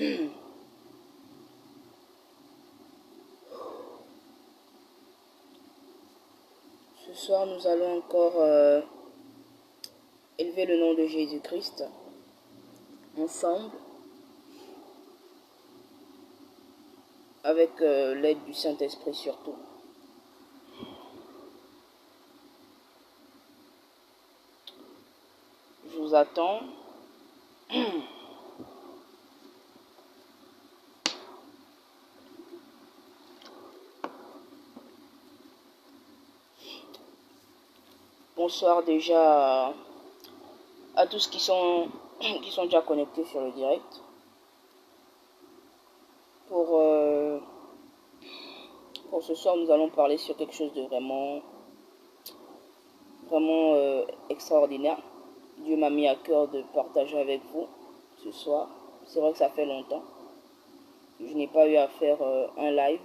Ce soir, nous allons encore élever le nom de Jésus-Christ ensemble avec l'aide du Saint-Esprit surtout. Je vous attends. Bonsoir déjà à tous qui sont déjà connectés sur le direct. Pour ce soir, nous allons parler sur quelque chose de vraiment extraordinaire. Dieu m'a mis à cœur de partager avec vous ce soir. C'est vrai que ça fait longtemps. Je n'ai pas eu à faire un live.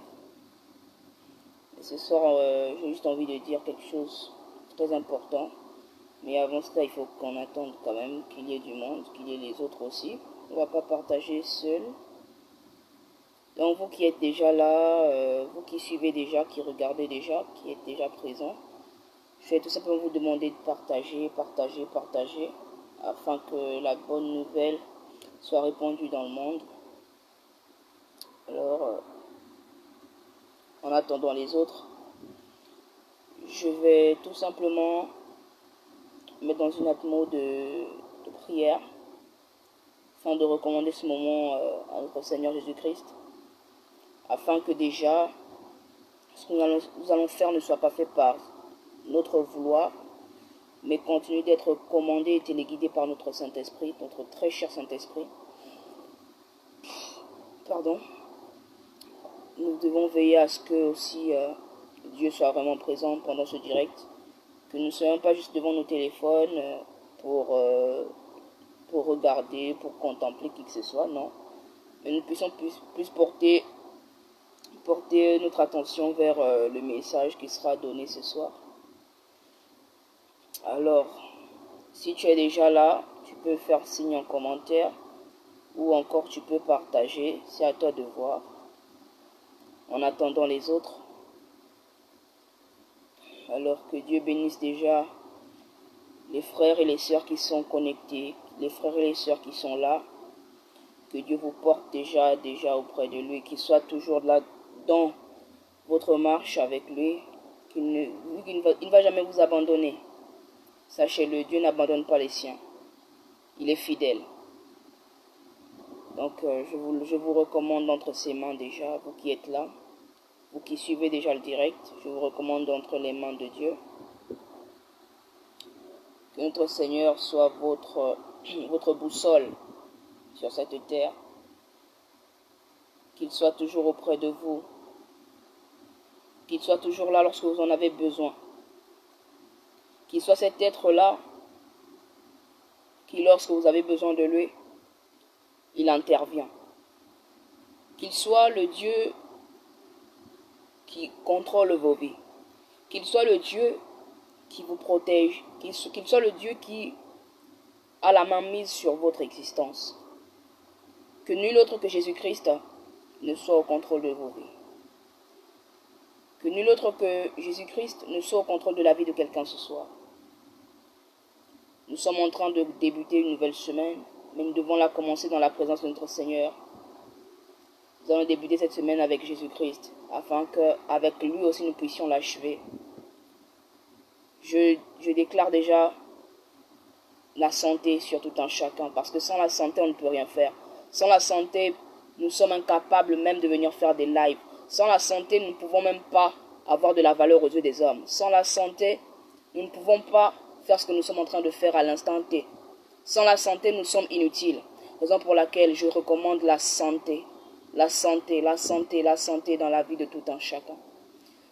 Et ce soir, j'ai juste envie de dire quelque chose de très important. Mais avant cela, il faut qu'on attende quand même qu'il y ait du monde, qu'il y ait les autres aussi. On ne va pas partager seul. Donc vous qui êtes déjà là, vous qui suivez déjà, qui regardez déjà, qui êtes déjà présents, je vais tout simplement vous demander de partager, afin que la bonne nouvelle soit répandue dans le monde. Alors, en attendant les autres, je vais tout simplement mettre dans une atmosphère de prière, afin de recommander ce moment à notre Seigneur Jésus-Christ, afin que déjà, ce que nous allons faire ne soit pas fait par notre vouloir, mais continue d'être commandé et téléguidé par notre Saint-Esprit, notre très cher Saint-Esprit. Pardon. Nous devons veiller à ce que aussi Dieu soit vraiment présent pendant ce direct, que nous ne soyons pas juste devant nos téléphones pour regarder, pour contempler qui que ce soit, non. Mais nous puissions plus porter notre attention vers le message qui sera donné ce soir. Alors, si tu es déjà là, tu peux faire signe en commentaire ou encore tu peux partager, c'est à toi de voir. En attendant les autres, alors que Dieu bénisse déjà les frères et les sœurs qui sont connectés, les frères et les sœurs qui sont là, que Dieu vous porte déjà auprès de lui, qu'il soit toujours là dans votre marche avec lui, qu'il ne va jamais vous abandonner. Sachez-le, Dieu n'abandonne pas les siens. Il est fidèle. Donc, je vous recommande d'entre ses mains déjà, vous qui êtes là, vous qui suivez déjà le direct, je vous recommande d'entre les mains de Dieu. Que notre Seigneur soit votre boussole sur cette terre. Qu'il soit toujours auprès de vous. Qu'il soit toujours là lorsque vous en avez besoin. Qu'il soit cet être-là qui, lorsque vous avez besoin de lui, il intervient. Qu'il soit le Dieu qui contrôle vos vies. Qu'il soit le Dieu qui vous protège. Qu'il soit le Dieu qui a la main mise sur votre existence. Que nul autre que Jésus-Christ ne soit au contrôle de vos vies. Que nul autre que Jésus-Christ ne soit au contrôle de la vie de quelqu'un ce soir. Nous sommes en train de débuter une nouvelle semaine, mais nous devons la commencer dans la présence de notre Seigneur. Nous allons débuter cette semaine avec Jésus-Christ, afin qu'avec lui aussi nous puissions l'achever. Je déclare déjà la santé sur tout un chacun, parce que sans la santé, on ne peut rien faire. Sans la santé, nous sommes incapables même de venir faire des lives. Sans la santé, nous ne pouvons même pas avoir de la valeur aux yeux des hommes. Sans la santé, nous ne pouvons pas faire ce que nous sommes en train de faire à l'instant T. Sans la santé, nous sommes inutiles. Raison pour laquelle je recommande la santé. La santé dans la vie de tout un chacun.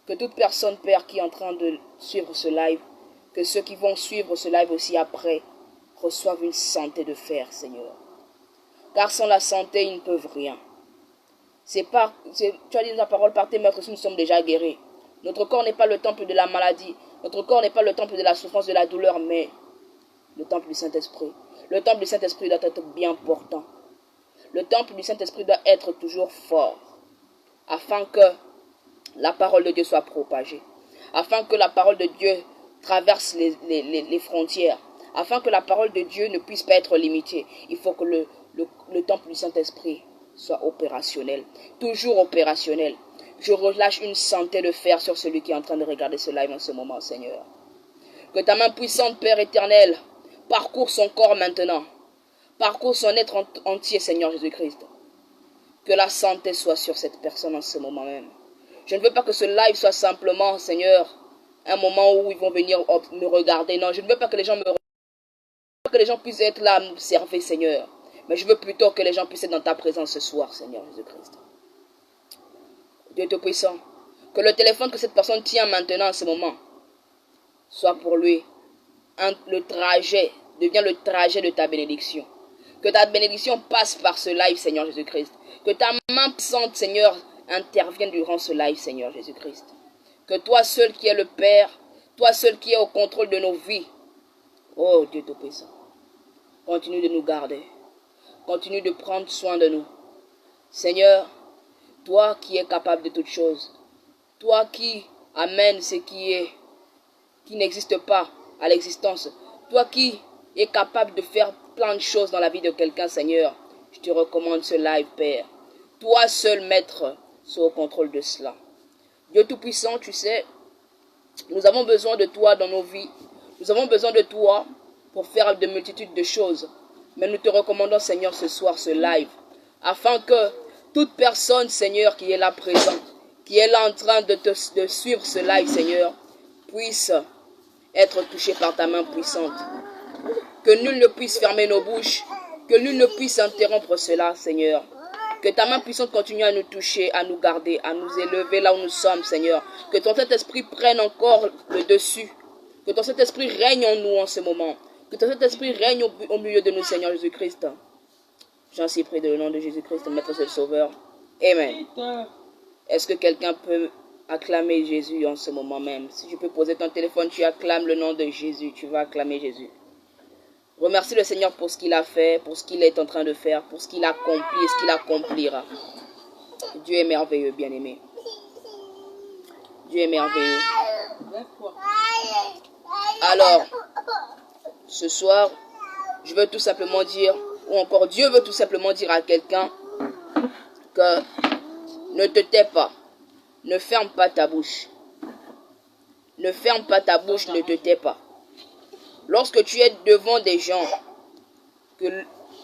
Que toute personne, Père, qui est en train de suivre ce live, que ceux qui vont suivre ce live aussi après, reçoivent une santé de fer, Seigneur. Car sans la santé, ils ne peuvent rien. Tu as dit dans ta parole, par tes meurtres, nous sommes déjà guéris. Notre corps n'est pas le temple de la maladie. Notre corps n'est pas le temple de la souffrance, de la douleur, mais le temple du Saint-Esprit. Le temple du Saint-Esprit doit être bien portant. Le temple du Saint-Esprit doit être toujours fort, afin que la parole de Dieu soit propagée, afin que la parole de Dieu traverse les frontières, afin que la parole de Dieu ne puisse pas être limitée. Il faut que le temple du Saint-Esprit soit opérationnel, toujours opérationnel. Je relâche une santé de fer sur celui qui est en train de regarder ce live en ce moment, Seigneur. Que ta main puissante, Père éternel, parcourt son corps maintenant, parcourt son être entier, Seigneur Jésus-Christ. Que la santé soit sur cette personne en ce moment même. Je ne veux pas que ce live soit simplement, Seigneur, un moment où ils vont venir me regarder. Non, je ne veux pas que les gens me regardent, que les gens puissent être là à m'observer, Seigneur. Mais je veux plutôt que les gens puissent être dans ta présence ce soir, Seigneur Jésus-Christ. Dieu Tout-Puissant, que le téléphone que cette personne tient maintenant en ce moment soit pour lui le trajet, devient le trajet de ta bénédiction. Que ta bénédiction passe par ce live, Seigneur Jésus-Christ. Que ta main puissante, Seigneur, intervienne durant ce live, Seigneur Jésus-Christ. Que toi seul qui es le Père, toi seul qui es au contrôle de nos vies, oh Dieu Tout-Puissant, continue de nous garder. Continue de prendre soin de nous. Seigneur, toi qui es capable de toutes choses, toi qui amènes ce qui n'existe pas à l'existence, toi qui es capable de faire plein de choses dans la vie de quelqu'un, Seigneur, je te recommande ce live, Père. Toi seul, Maître, sois au contrôle de cela. Dieu Tout-Puissant, tu sais, nous avons besoin de toi dans nos vies. Nous avons besoin de toi pour faire de multitudes de choses. Mais nous te recommandons, Seigneur, ce soir, ce live, afin que toute personne, Seigneur, qui est là présent, qui est là en train de suivre ce live, Seigneur, puisse être touché par ta main puissante. Que nul ne puisse fermer nos bouches, que nul ne puisse interrompre cela, Seigneur. Que ta main puissante continue à nous toucher, à nous garder, à nous élever là où nous sommes, Seigneur. Que ton Saint-Esprit prenne encore le dessus. Que ton Saint-Esprit règne en nous en ce moment. Que ton Saint-Esprit règne au milieu de nous, Seigneur Jésus-Christ. J'en suis prie dans le nom de Jésus-Christ, Maître et Sauveur. Amen. Est-ce que quelqu'un peut acclamer Jésus en ce moment même? Si tu peux poser ton téléphone, tu acclames le nom de Jésus. Tu vas acclamer Jésus. Remercie le Seigneur pour ce qu'il a fait, pour ce qu'il est en train de faire, pour ce qu'il accomplit et ce qu'il accomplira. Dieu est merveilleux, bien-aimé. Dieu est merveilleux. Alors, ce soir, je veux tout simplement dire, ou encore Dieu veut tout simplement dire à quelqu'un que ne te tais pas, ne ferme pas ta bouche. Ne ferme pas ta bouche, ne te tais pas. Lorsque tu es devant des gens, que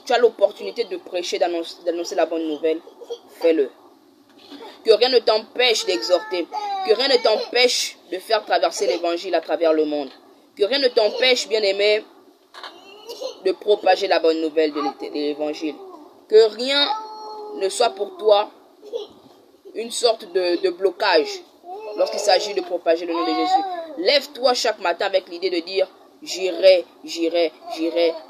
tu as l'opportunité de prêcher, d'annoncer la bonne nouvelle, fais-le. Que rien ne t'empêche d'exhorter, que rien ne t'empêche de faire traverser l'évangile à travers le monde. Que rien ne t'empêche, bien-aimé, de propager la bonne nouvelle de l'évangile. Que rien ne soit pour toi une sorte de blocage lorsqu'il s'agit de propager le nom de Jésus. Lève-toi chaque matin avec l'idée de dire: j'irai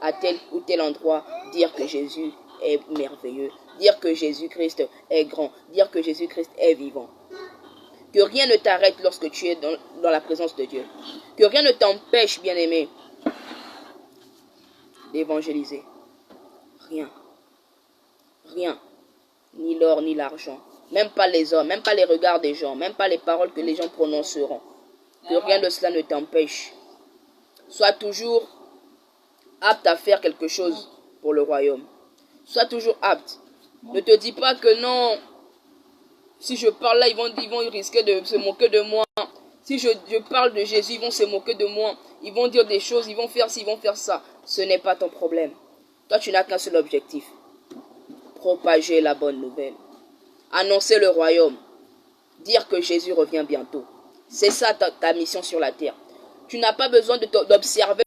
à tel ou tel endroit dire que Jésus est merveilleux, dire que Jésus-Christ est grand, dire que Jésus-Christ est vivant. Que rien ne t'arrête lorsque tu es dans la présence de Dieu. Que rien ne t'empêche, bien-aimé, d'évangéliser. Rien. Rien. Ni l'or, ni l'argent. Même pas les hommes, même pas les regards des gens, même pas les paroles que les gens prononceront. Que rien de cela ne t'empêche. Sois toujours apte à faire quelque chose pour le royaume. Sois toujours apte. Ne te dis pas que non, si je parle là, ils vont risquer de se moquer de moi. Si je parle de Jésus, ils vont se moquer de moi. Ils vont dire des choses, ils vont faire ci, ils vont faire ça. Ce n'est pas ton problème. Toi, tu n'as qu'un seul objectif. Propager la bonne nouvelle. Annoncer le royaume. Dire que Jésus revient bientôt. C'est ça ta mission sur la terre. Tu n'as pas besoin d'observer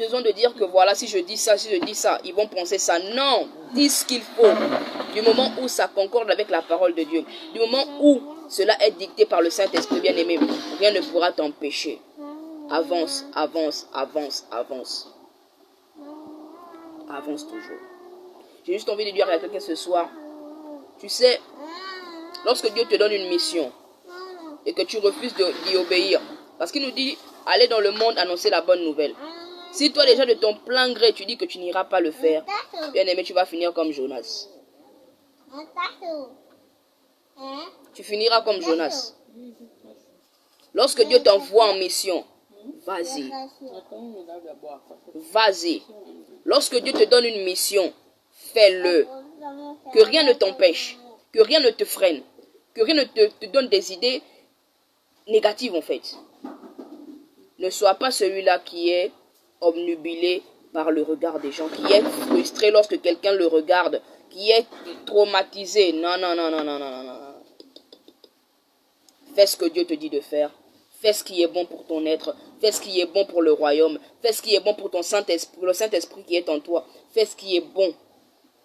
besoin de dire que voilà, si je dis ça, ils vont penser ça. Non, dis ce qu'il faut. Du moment où ça concorde avec la parole de Dieu, du moment où cela est dicté par le Saint-Esprit bien-aimé, rien ne pourra t'empêcher. Avance, avance, avance, avance. Avance toujours. J'ai juste envie de dire à quelqu'un ce soir, tu sais, lorsque Dieu te donne une mission et que tu refuses d'y obéir, parce qu'il nous dit, allez dans le monde annoncer la bonne nouvelle. Si toi déjà de ton plein gré, tu dis que tu n'iras pas le faire, bien aimé, tu vas finir comme Jonas. Tu finiras comme Jonas. Lorsque Dieu t'envoie en mission, vas-y. Vas-y. Lorsque Dieu te donne une mission, fais-le. Que rien ne t'empêche, que rien ne te freine, que rien ne te donne des idées négatives en fait. Ne sois pas celui-là qui est obnubilé par le regard des gens, qui est frustré lorsque quelqu'un le regarde, qui est traumatisé. Non, non, non, non, non, non, non. Fais ce que Dieu te dit de faire. Fais ce qui est bon pour ton être. Fais ce qui est bon pour le royaume. Fais ce qui est bon pour ton Saint-Esprit, le Saint-Esprit qui est en toi. Fais ce qui est bon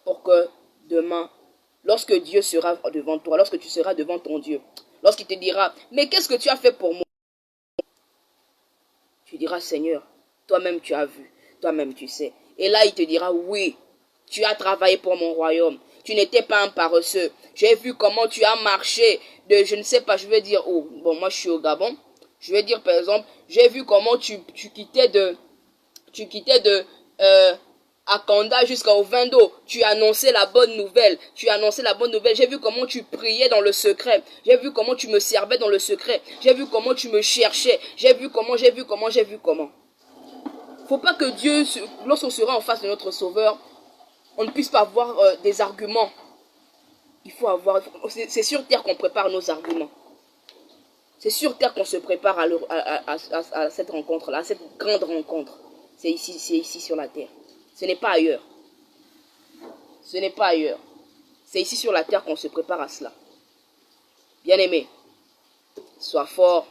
pour que demain, lorsque Dieu sera devant toi, lorsque tu seras devant ton Dieu, lorsqu'il te dira, mais qu'est-ce que tu as fait pour moi? Tu diras, Seigneur, toi-même tu as vu, toi-même tu sais. Et là, il te dira, oui, tu as travaillé pour mon royaume. Tu n'étais pas un paresseux. J'ai vu comment tu as marché de, je ne sais pas, je vais dire, oh, bon, moi je suis au Gabon. Je vais dire, par exemple, j'ai vu comment tu quittais de Akanda jusqu'au Vendo. Tu annonçais la bonne nouvelle. Tu annonçais la bonne nouvelle. J'ai vu comment tu priais dans le secret. J'ai vu comment tu me servais dans le secret. J'ai vu comment tu me cherchais. J'ai vu comment. Faut pas que Dieu, lorsqu'on sera en face de notre Sauveur, on ne puisse pas avoir des arguments. Il faut avoir... C'est sur terre qu'on prépare nos arguments. C'est sur terre qu'on se prépare à cette rencontre-là, à cette grande rencontre. C'est ici sur la terre. Ce n'est pas ailleurs. Ce n'est pas ailleurs. C'est ici sur la terre qu'on se prépare à cela. Bien-aimé, sois fort,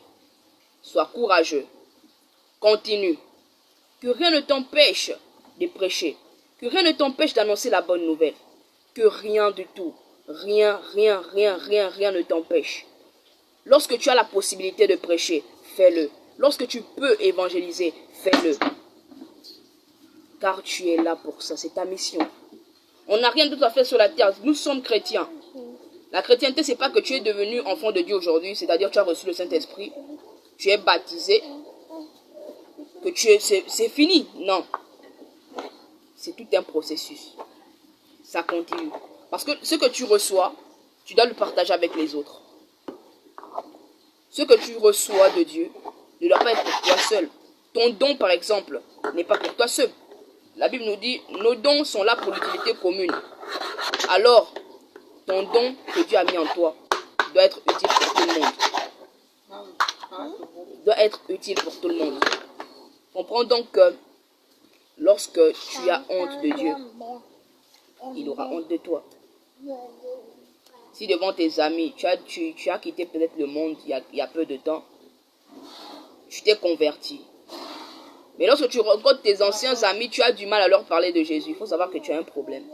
sois courageux, continue. Que rien ne t'empêche de prêcher. Que rien ne t'empêche d'annoncer la bonne nouvelle. Que rien du tout, rien ne t'empêche. Lorsque tu as la possibilité de prêcher, fais-le. Lorsque tu peux évangéliser, fais-le. Car tu es là pour ça, c'est ta mission. On n'a rien d'autre à faire sur la terre. Nous sommes chrétiens. La chrétienté, c'est pas que tu es devenu enfant de Dieu aujourd'hui, c'est-à-dire tu as reçu le Saint-Esprit, tu es baptisé, que c'est fini. Non. C'est tout un processus. Ça continue. Parce que ce que tu reçois, tu dois le partager avec les autres. Ce que tu reçois de Dieu ne doit pas être pour toi seul. Ton don, par exemple, n'est pas pour toi seul. La Bible nous dit, nos dons sont là pour l'utilité commune. Alors, ton don que Dieu a mis en toi doit être utile pour tout le monde. Doit être utile pour tout le monde. Comprends donc que lorsque tu as honte de Dieu, il aura honte de toi. Si devant tes amis, tu as quitté peut-être le monde il y a peu de temps, tu t'es converti. Mais lorsque tu rencontres tes anciens amis, tu as du mal à leur parler de Jésus. Il faut savoir que tu as un problème.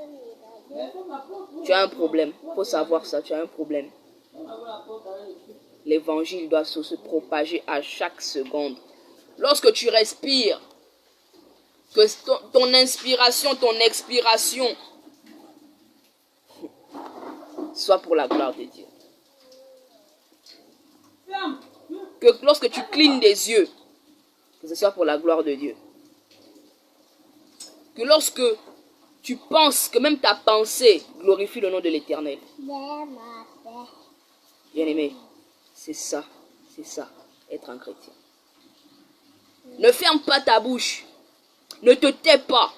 Tu as un problème. Il faut savoir ça, tu as un problème. L'évangile doit se propager à chaque seconde. Lorsque tu respires, que ton inspiration, ton expiration soit pour la gloire de Dieu. Que lorsque tu clignes des yeux, que ce soit pour la gloire de Dieu. Que lorsque tu penses, que même ta pensée glorifie le nom de l'Éternel. Bien-aimé, c'est ça, être un chrétien. Ne ferme pas ta bouche. Ne te tais pas.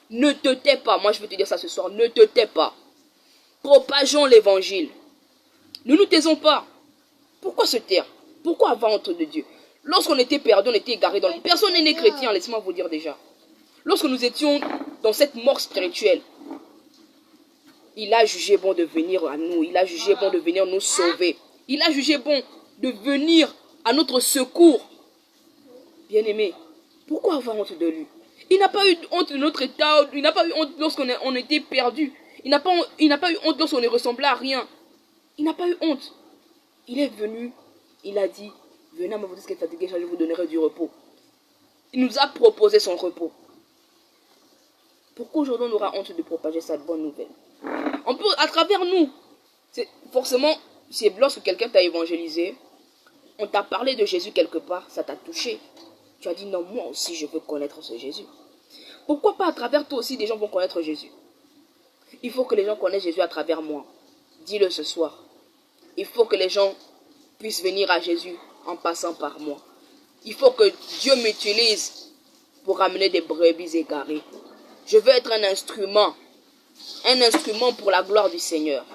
Ne te tais pas. Moi, je veux te dire ça ce soir. Ne te tais pas. Propageons l'évangile. Ne nous taisons pas. Pourquoi se taire? Pourquoi avoir honte de Dieu? Lorsqu'on était perdu, on était égaré dans le... Personne n'est né chrétien, laissez-moi vous dire déjà. Lorsque nous étions dans cette mort spirituelle, il a jugé bon de venir à nous. Il a jugé bon de venir nous sauver. Il a jugé bon de venir à notre secours. Bien-aimé, pourquoi avoir honte de lui? Il n'a pas eu honte de notre état. Il n'a pas eu honte lorsqu'on était perdu. Il n'a pas eu honte lorsqu'on ne ressemblait à rien. Il n'a pas eu honte. Il est venu, il a dit, venez à me vous dire ce qui est fatigué, je vous donnerai du repos. Il nous a proposé son repos. Pourquoi aujourd'hui on aura honte de propager cette bonne nouvelle? On peut, à travers nous, forcément, c'est lorsque quelqu'un t'a évangélisé, on t'a parlé de Jésus quelque part, ça t'a touché. Tu as dit non, moi aussi je veux connaître ce Jésus. Pourquoi pas à travers toi aussi des gens vont connaître Jésus? Il faut que les gens connaissent Jésus à travers moi. Dis-le ce soir. Il faut que les gens puissent venir à Jésus en passant par moi. Il faut que Dieu m'utilise pour amener des brebis égarées. Je veux être un instrument pour la gloire du Seigneur.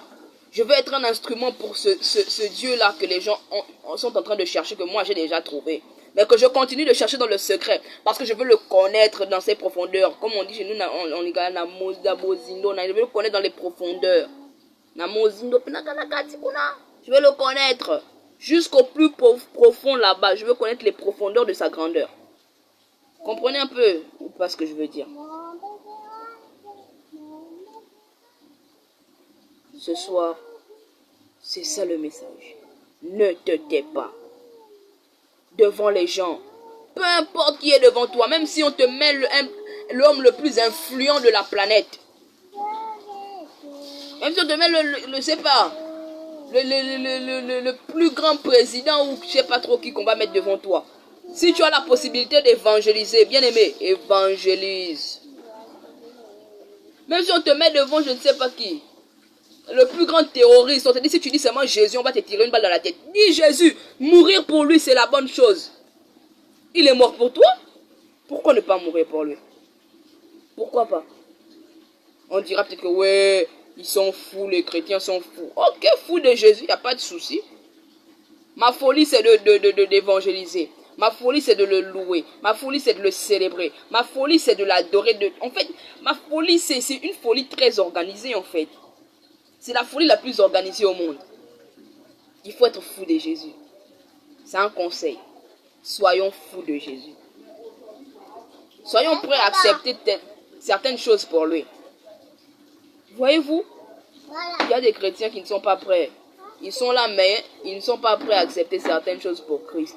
Je veux être un instrument pour ce Dieu-là que les gens sont en train de chercher, que moi j'ai déjà trouvé. Mais que je continue de chercher dans le secret, parce que je veux le connaître dans ses profondeurs. Comme on dit chez nous, je veux le connaître dans les profondeurs. Je veux le connaître jusqu'au plus profond là-bas. Je veux connaître les profondeurs de sa grandeur. Comprenez un peu ou pas ce que je veux dire? Ce soir, c'est ça le message. Ne te tais pas devant les gens. Peu importe qui est devant toi, même si on te met l'homme le plus influent de la planète. Même si on te met le plus grand président ou je sais pas trop qui qu'on va mettre devant toi. Si tu as la possibilité d'évangéliser, bien aimé, évangélise. Même si on te met devant je ne sais pas qui. Le plus grand terroriste, on te dit si tu dis seulement Jésus, on va te tirer une balle dans la tête. Dis Jésus, mourir pour lui c'est la bonne chose. Il est mort pour toi. Pourquoi ne pas mourir pour lui? Pourquoi pas? On dira peut-être que ouais, ils sont fous, les chrétiens sont fous. Ok, fous de Jésus, il n'y a pas de souci. Ma folie c'est d'évangéliser. Ma folie c'est de le louer. Ma folie c'est de le célébrer. Ma folie c'est de l'adorer. En fait, ma folie c'est une folie très organisée en fait. C'est la folie la plus organisée au monde. Il faut être fou de Jésus. C'est un conseil. Soyons fous de Jésus. Soyons prêts à accepter certaines choses pour lui. Voyez-vous, il y a des chrétiens qui ne sont pas prêts. Ils sont là, mais ils ne sont pas prêts à accepter certaines choses pour Christ.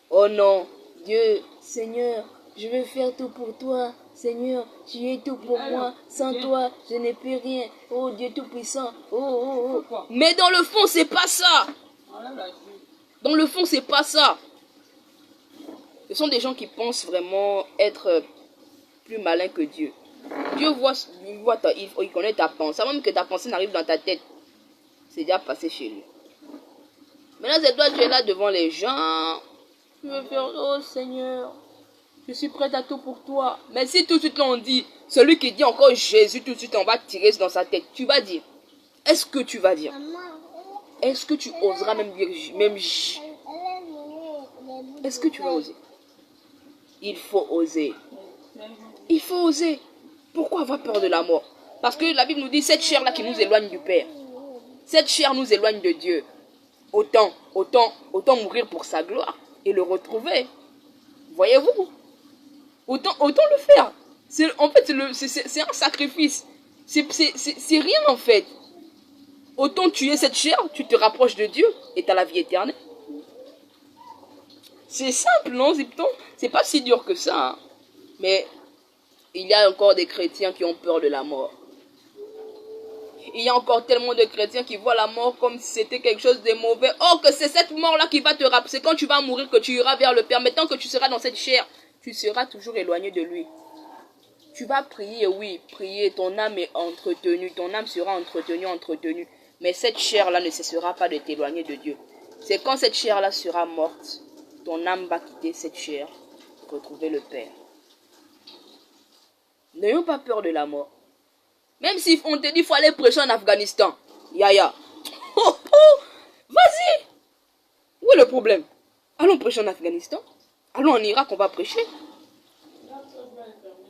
Oh non, Dieu, Seigneur, je veux faire tout pour toi. Seigneur, tu es tout pour moi. Sans toi, je n'ai plus rien. Oh Dieu Tout-Puissant. Oh. Mais dans le fond, c'est pas ça. Dans le fond, c'est pas ça. Ce sont des gens qui pensent vraiment être plus malins que Dieu. Dieu il connaît ta pensée. Avant même que ta pensée n'arrive dans ta tête, c'est déjà passé chez lui. Maintenant, c'est toi, tu es là devant les gens. Tu veux faire, oh Seigneur, je suis prête à tout pour toi. Mais si tout de suite on dit, celui qui dit encore Jésus, tout de suite on va tirer dans sa tête, tu vas dire. Est-ce que tu vas dire? Est-ce que tu oseras même dire, est-ce que tu vas oser? Il faut oser. Il faut oser. Pourquoi avoir peur de la mort? Parce que la Bible nous dit, cette chair-là qui nous éloigne du Père. Cette chair nous éloigne de Dieu. Autant mourir pour sa gloire et le retrouver. Voyez-vous? Autant le faire. En fait, c'est un sacrifice. C'est rien en fait. Autant tuer cette chair, tu te rapproches de Dieu et tu as la vie éternelle. C'est simple, non? C'est pas si dur que ça. Hein? Mais il y a encore des chrétiens qui ont peur de la mort. Il y a encore tellement de chrétiens qui voient la mort comme si c'était quelque chose de mauvais. Or que c'est cette mort-là qui va te rappeler. C'est quand tu vas mourir que tu iras vers le Père. Mais tant que tu seras dans cette chair, tu seras toujours éloigné de lui. Tu vas prier, oui, prier. Ton âme est entretenue. Ton âme sera entretenue. Mais cette chair-là ne cessera pas de t'éloigner de Dieu. C'est quand cette chair-là sera morte, ton âme va quitter cette chair pour retrouver le Père. N'ayons pas peur de la mort. Même si on te dit qu'il faut aller prêcher en Afghanistan. Yaya. Vas-y. Où est le problème? Allons prêcher en Afghanistan. Allons en Irak, on va prêcher.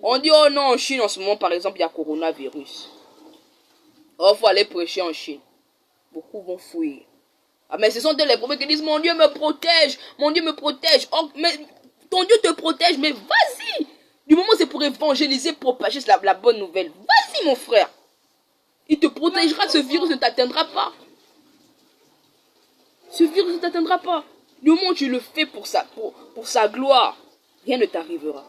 On dit, oh non, en Chine en ce moment, par exemple, il y a coronavirus. Oh, il faut aller prêcher en Chine. Beaucoup vont fuir. Ah, mais ce sont les prophètes qui disent, mon Dieu me protège. Mon Dieu me protège. Oh, mais ton Dieu te protège, mais vas-y. Du moment où c'est pour évangéliser, propager la bonne nouvelle. Vas-y, mon frère. Il te protégera, ce virus ne t'atteindra pas. Ce virus ne t'atteindra pas. Du moment où tu le fais pour sa gloire, rien ne t'arrivera.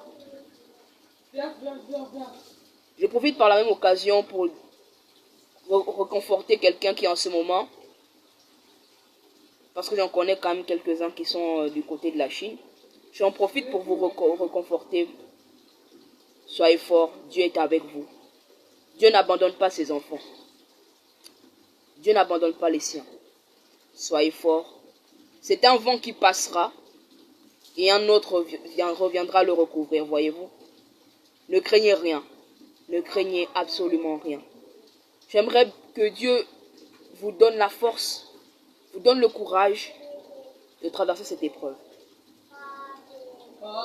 Je profite par la même occasion pour reconforter quelqu'un qui est en ce moment. Parce que j'en connais quand même quelques-uns qui sont du côté de la Chine. J'en profite pour vous reconforter. Soyez forts, Dieu est avec vous. Dieu n'abandonne pas ses enfants. Dieu n'abandonne pas les siens. Soyez forts. C'est un vent qui passera et un autre reviendra le recouvrir, voyez-vous. Ne craignez rien. Ne craignez absolument rien. J'aimerais que Dieu vous donne la force, vous donne le courage de traverser cette épreuve.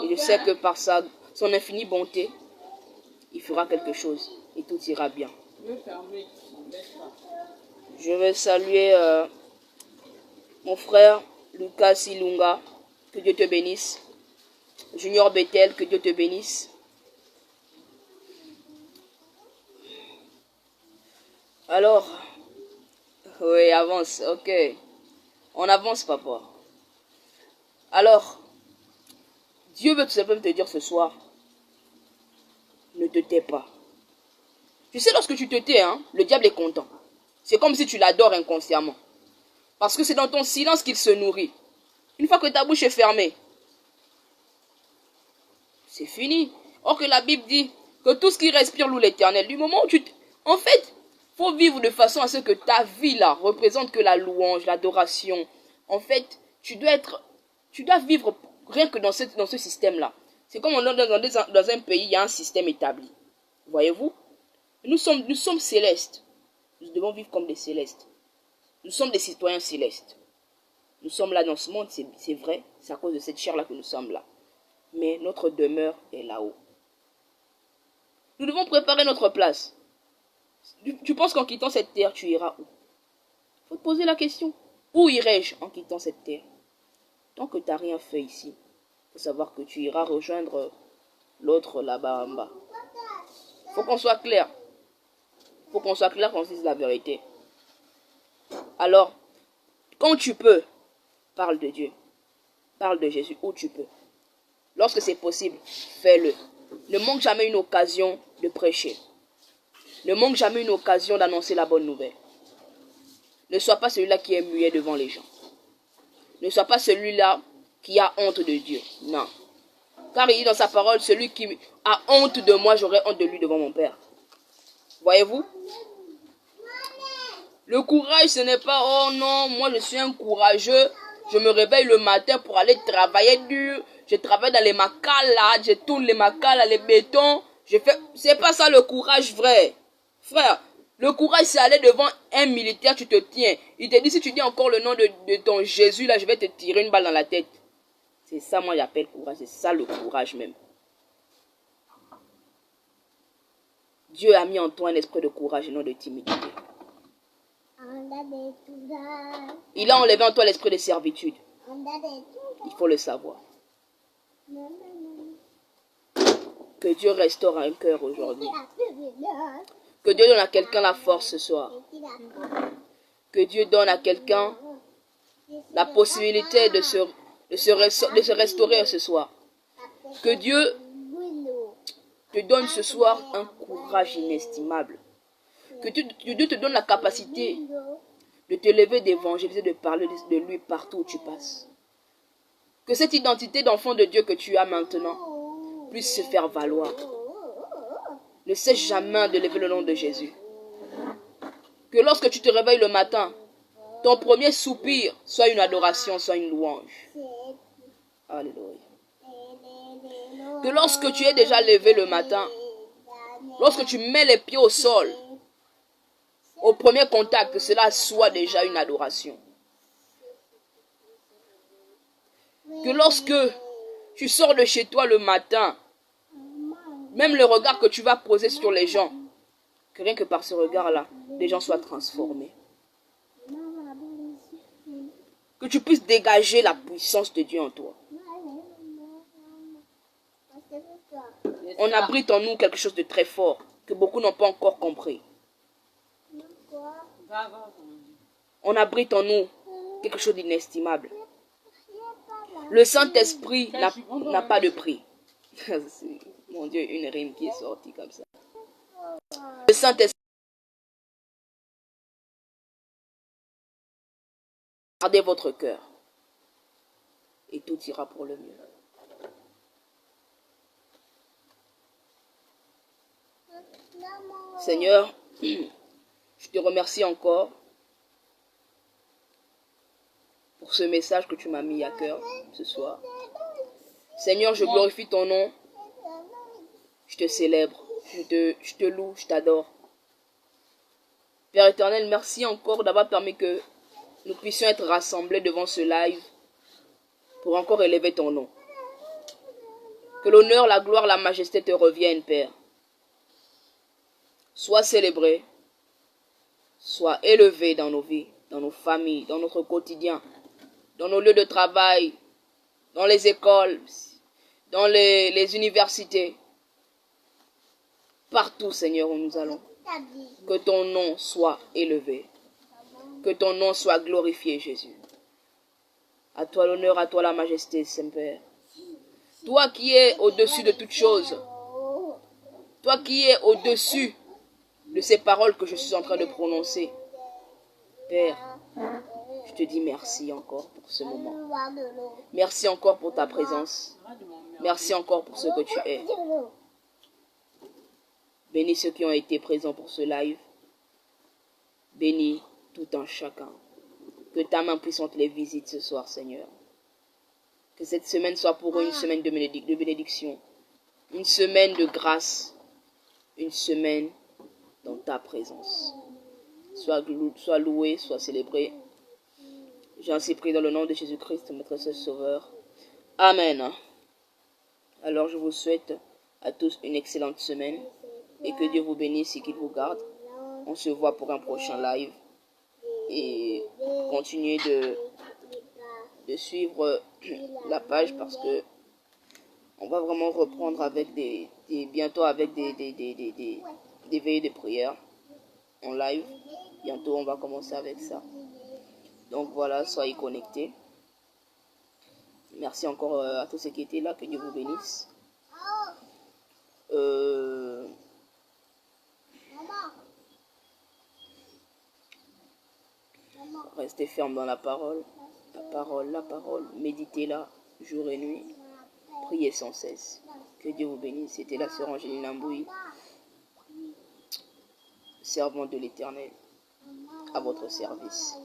Et je sais que par son infinie bonté, il fera quelque chose et tout ira bien. Je vais saluer mon frère Lucas Silunga, que Dieu te bénisse. Junior Bethel, que Dieu te bénisse. Alors, oui, avance, ok. On avance, papa. Alors, Dieu veut tout simplement te dire ce soir, ne te tais pas. Tu sais, lorsque tu te tais, hein, le diable est content. C'est comme si tu l'adores inconsciemment. Parce que c'est dans ton silence qu'il se nourrit. Une fois que ta bouche est fermée, c'est fini. Or que la Bible dit que tout ce qui respire loue l'Éternel. Du moment où En fait, faut vivre de façon à ce que ta vie là représente que la louange, l'adoration. En fait, tu dois vivre rien que dans ce système-là. C'est comme dans un pays, il y a un système établi. Voyez-vous? Nous sommes célestes. Nous devons vivre comme des célestes. Nous sommes des citoyens célestes. Nous sommes là dans ce monde, c'est vrai. C'est à cause de cette chair-là que nous sommes là. Mais notre demeure est là-haut. Nous devons préparer notre place. Tu penses qu'en quittant cette terre, tu iras où? Il faut te poser la question. Où irai-je en quittant cette terre? Tant que tu n'as rien fait ici, il faut savoir que tu iras rejoindre l'autre là-bas en bas. Il faut qu'on soit clair. Il faut qu'on soit clair, qu'on se dise la vérité. Alors, quand tu peux, parle de Dieu. Parle de Jésus où tu peux. Lorsque c'est possible, fais-le. Ne manque jamais une occasion de prêcher. Ne manque jamais une occasion d'annoncer la bonne nouvelle. Ne sois pas celui-là qui est muet devant les gens. Ne sois pas celui-là qui a honte de Dieu. Non. Car il dit dans sa parole, celui qui a honte de moi, j'aurai honte de lui devant mon Père. Voyez-vous? Le courage, ce n'est pas, oh non, moi je suis un courageux. Je me réveille le matin pour aller travailler dur. Je travaille dans les macales là, je tourne les macales, les bétons. C'est pas ça le courage vrai. Frère, le courage c'est aller devant un militaire, tu te tiens. Il te dit si tu dis encore le nom de ton Jésus là, je vais te tirer une balle dans la tête. C'est ça moi j'appelle courage, c'est ça le courage même. Dieu a mis en toi un esprit de courage et non de timidité. Il a enlevé en toi l'esprit de servitude. Il faut le savoir. Que Dieu restaure un cœur aujourd'hui. Que Dieu donne à quelqu'un la force ce soir. Que Dieu donne à quelqu'un la possibilité de se restaurer ce soir. Que Dieu te donne ce soir un courage inestimable. Que Dieu te donne la capacité de te lever, d'évangéliser, de parler de lui partout où tu passes. Que cette identité d'enfant de Dieu que tu as maintenant puisse se faire valoir. Ne cesse jamais de lever le nom de Jésus. Que lorsque tu te réveilles le matin, ton premier soupir soit une adoration, soit une louange. Alléluia. Que lorsque tu es déjà levé le matin, lorsque tu mets les pieds au sol, au premier contact, que cela soit déjà une adoration. Que lorsque tu sors de chez toi le matin, même le regard que tu vas poser sur les gens, que rien que par ce regard-là, les gens soient transformés. Que tu puisses dégager la puissance de Dieu en toi. On abrite en nous quelque chose de très fort, que beaucoup n'ont pas encore compris. On abrite en nous quelque chose d'inestimable. Le Saint-Esprit n'a pas de prix. Mon Dieu, une rime qui est sortie comme ça. Le Saint-Esprit, gardez votre cœur. Et tout ira pour le mieux. Seigneur, je te remercie encore pour ce message que tu m'as mis à cœur ce soir. Seigneur, je glorifie ton nom. Je te célèbre. Je te loue, je t'adore. Père éternel, merci encore d'avoir permis que nous puissions être rassemblés devant ce live pour encore élever ton nom. Que l'honneur, la gloire, la majesté te reviennent, Père. Sois célébré, sois élevé dans nos vies, dans nos familles, dans notre quotidien, dans nos lieux de travail, dans les écoles, dans les universités. Partout, Seigneur, où nous allons. Que ton nom soit élevé. Que ton nom soit glorifié, Jésus. À toi l'honneur, à toi la majesté, Saint-Père. Toi qui es au-dessus de toutes choses. Toi qui es au-dessus de ces paroles que je suis en train de prononcer. Père, je te dis merci encore pour ce moment. Merci encore pour ta présence. Merci encore pour ce que tu es. Bénis ceux qui ont été présents pour ce live. Bénis tout un chacun. Que ta main puissante les visite ce soir, Seigneur. Que cette semaine soit pour eux une semaine de bénédiction. Une semaine de grâce. Une semaine dans ta présence. Sois loué, sois célébré. J'ai ainsi prié dans le nom de Jésus-Christ, notre seul Sauveur. Amen. Alors je vous souhaite à tous une excellente semaine. Et que Dieu vous bénisse et qu'il vous garde. On se voit pour un prochain live. Et continuez de suivre la page parce que on va vraiment reprendre avec bientôt avec des veillées de prière en live. Bientôt on va commencer avec ça. Donc voilà, soyez connectés. Merci encore à tous ceux qui étaient là. Que Dieu vous bénisse. Restez ferme dans la parole. La parole, la parole. Méditez-la jour et nuit. Priez sans cesse. Que Dieu vous bénisse. C'était la sœur Angéline Ambouy, servante de l'Éternel, à votre service.